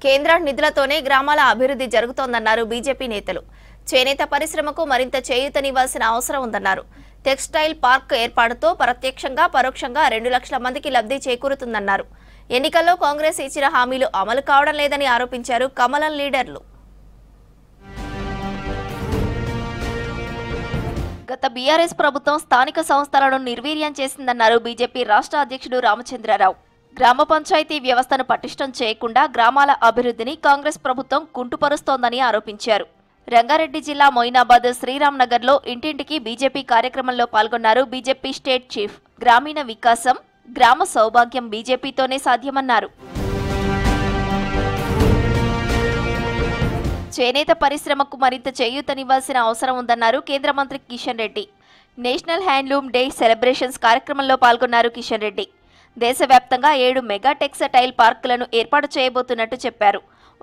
కేంద్ర నిధులతోనే గ్రామాల అభివృద్ధి జరుగుతోందన్నారు బీజేపీ నేతలు. చేనేత పరిశ్రమకు మరింత చేయూతనివ్వాల్సిన అవసరం ఉందన్నారు. టెక్స్టైల్ పార్క్ ఏర్పాటుతో ప్రత్యక్షంగా పరోక్షంగా 2 లక్షల మందికి లబ్ధి చేకూరుతుందన్నారు. ఎన్నికల్లో కాంగ్రెస్ ఇచ్చిన హామీలు అమలు కావడం లేదని ఆరోపించారు కమలం లీడర్లు. గత బీఆర్ఎస్ ప్రభుత్వం స్థానిక సంస్థలను నిర్వీర్యం చేసిందన్నారు బీజేపీ రాష్ట్ర అధ్యక్షుడు రామచంద్రరావు. గ్రామ పంచాయతీ వ్యవస్థను పటిష్టం చేయకుండా గ్రామాల అభివృద్ధిని కాంగ్రెస్ ప్రభుత్వం కుంటుపరుస్తోందని ఆరోపించారు. రంగారెడ్డి జిల్లా మొయినాబాద్ శ్రీరామ్ నగర్లో ఇంటింటికి బీజేపీ కార్యక్రమంలో పాల్గొన్నారు బీజేపీ స్టేట్ చీఫ్. గ్రామీణ వికాసం, గ్రామ సౌభాగ్యం బీజేపీతోనే సాధ్యమన్నారు. చేనేత పరిశ్రమకు మరింత చేయూతనివ్వాల్సిన అవసరం ఉందన్నారు కేంద్ర మంత్రి Kishan Reddy. National handloom day celebrations కార్యక్రమంలో పాల్గొన్నారు కిషన్ రెడ్డి. దేశవ్యాప్తంగా 7 మెగా టెక్స్టైల్ పార్కులను ఏర్పాటు చేయబోతున్నట్టు చెప్పారు.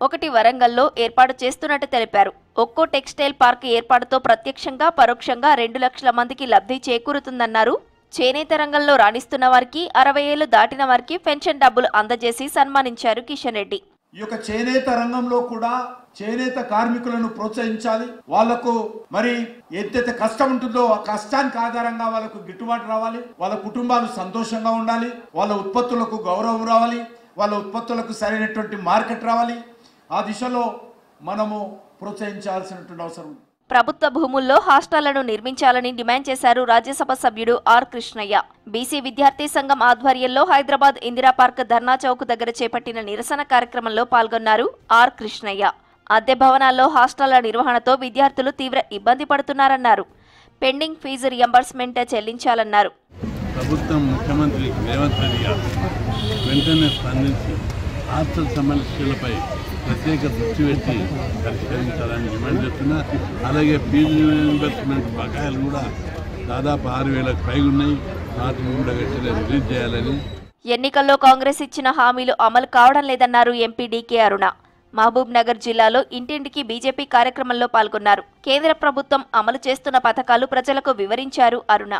1 వరంగల్లో ఏర్పాటు చేస్తున్నట్టు తెలిపారు. ఒక్కో టెక్స్టైల్ పార్క్ ఏర్పాటుతో ప్రత్యక్షంగా పరోక్షంగా 2 లక్షల మందికి లబ్ధి చేకూరుతుందన్నారు. చేనేత రంగంలో రాణిస్తున్న వారికి 60 ఏళ్లు దాటిన వారికి పెన్షన్ డబ్బులు అందజేసి సన్మానించారు కిషన్ రెడ్డి. ఈ యొక్క చేనేత రంగంలో కూడా చేనేత కార్మికులను ప్రోత్సహించాలి. వాళ్లకు మరి ఎంతైతే కష్టం ఉంటుందో ఆ కష్టానికి ఆధారంగా వాళ్ళకు గిట్టుబాటు రావాలి. వాళ్ళ కుటుంబాలు సంతోషంగా ఉండాలి. వాళ్ళ ఉత్పత్తులకు గౌరవం రావాలి. వాళ్ళ ఉత్పత్తులకు సరైనటువంటి మార్కెట్ రావాలి. ఆ దిశలో మనము ప్రోత్సహించాల్సినటువంటి అవసరం ఉంది. ప్రభుత్వ భూముల్లో హాస్టళ్లను నిర్మించాలని డిమాండ్ చేశారు రాజ్యసభ సభ్యుడు ఆర్ కృష్ణయ్య. బీసీ విద్యార్థి సంఘం ఆధ్వర్యంలో హైదరాబాద్ ఇందిరా పార్క్ ధర్నా చౌక్ దగ్గర చేపట్టిన నిరసన కార్యక్రమంలో పాల్గొన్నారు ఆర్ కృష్ణయ్య. అద్దె భవనాల్లో హాస్టళ్ల నిర్వహణతో విద్యార్థులు తీవ్ర ఇబ్బంది పడుతున్నారన్నారు. పెండింగ్ ఫీజు రియంబర్స్మెంట్ చెల్లించాలన్నారు. ప్రభుత్వం ముఖ్యమంత్రి రేవంత్ రెడ్డి గారు వెంటనే స్పందించి హాస్టల్ సమస్యలపై ప్రత్యేక దృష్టి పెట్టి పరిష్కరించాలని డిమాండ్ చేస్తున్నా. అలాగే ఫీజు రీయింబర్స్మెంట్ బకాయిలు కూడా దాదాపు 6,000కు పైగా ఉన్నాయి. వాటిని కూడా వెంటనే రిలీజ్ చేయాలని. ఎన్నికల్లో కాంగ్రెస్ ఇచ్చిన హామీలు అమలు కావడం లేదన్నారు ఎంపీ డీకే అరుణ. మహబూబ్ నగర్ జిల్లాలో ఇంటింటికి బీజేపీ కార్యక్రమంలో పాల్గొన్నారు. కేంద్ర ప్రభుత్వం అమలు చేస్తున్న పథకాలు ప్రజలకు వివరించారు అరుణ.